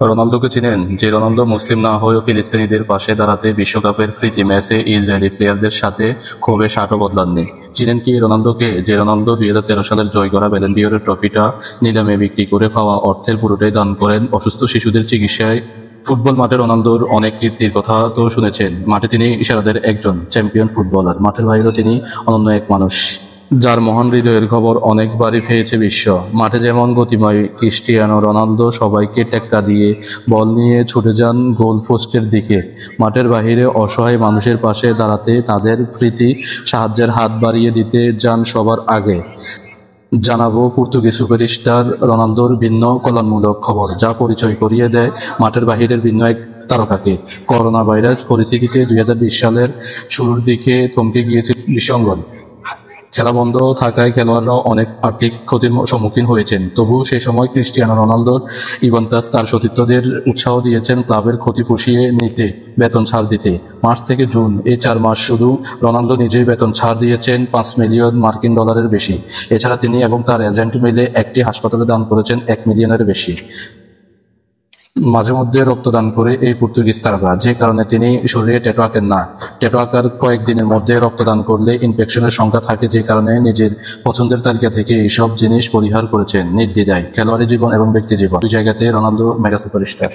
রোনালদোকে চিনেন? যে রোনালদো মুসলিম না হয়েও ফিলিস্তিনিদের পাশে দাঁড়াতে বিশ্বকাপের প্রীতি ম্যাচে ইসরায়েলি প্লেয়ারদের সাথে ক্ষোভে শার্টও বদলাননি। চিনেন কি রোনালদোকে? যে রোনালদো 2013 সালের জয় করা ব্যালন ডি'অর ট্রফিটা নিলামে বিক্রি করে পাওয়া অর্থের পুরোটাই দান করেন অসুস্থ শিশুদের চিকিৎসায়। ফুটবল মাঠে রোনালদোর অনেক কীর্তির কথা তো শুনেছেন। মাঠে তিনি ইশারাদের একজন চ্যাম্পিয়ন ফুটবলার, মাঠের বাইরেও তিনি অনন্য এক মানুষ, যার মহান হৃদয়ের খবর অনেকবারই পেয়েছে বিশ্ব। মাঠে যেমন গতিময় ক্রিস্টিয়ানো রোনালদো সবাইকে টেক্কা দিয়ে বল নিয়ে ছুটে যান গোল পোস্টের দিকে, মাঠের বাইরে অসহায় মানুষের পাশে দাঁড়াতে, তাদের প্রীতি সাহায্যের হাত বাড়িয়ে দিতে যান সবার আগে। জানাবো পর্তুগিজ সুপারস্টার রোনালদোর ভিন্ন কল্যাণমূলক খবর, যা পরিচয় করিয়ে দেয় মাঠের বাহিরের ভিন্ন এক তারকাকে। করোনা ভাইরাস পরিস্থিতিতে 2020 সালের শুরুর দিকে থমকে গিয়েছে বিশ্ব অঙ্গন। খেলা বন্ধ থাকায় খেলোয়াড়রাও অনেক আর্থিক ক্ষতির সম্মুখীন হয়েছেন। তবুও সে সময় ক্রিস্টিয়ানো রোনালদোর ইভান্টাস তার সতীর্থদের উৎসাহ দিয়েছেন ক্লাবের ক্ষতি পুষিয়ে নিতে, বেতন ছাড় দিতে। মার্চ থেকে জুন এই 4 মাস শুধু রোনালদো নিজেই বেতন ছাড় দিয়েছেন $5 মিলিয়ন বেশি। এছাড়া তিনি এবং তার এজেন্ট মিলে একটি হাসপাতালে দান করেছেন $1 মিলিয়নের বেশি। মাঝে মধ্যে রক্তদান করে এই পর্তুগিজ তারকা, যে কারণে তিনি শরীরে ট্যাটু আঁকেন না। ট্যাটু আঁকার কয়েকদিনের মধ্যে রক্তদান করলে ইনফেকশনের সংখ্যা থাকে, যে কারণে নিজের পছন্দের তালিকা থেকে এইসব জিনিস পরিহার করেছেন নির্দ্বিধায়। খেলোয়াড়ি জীবন এবং ব্যক্তি জীবন দুই জায়গাতে রোনালদো মেগা সুপারস্টার।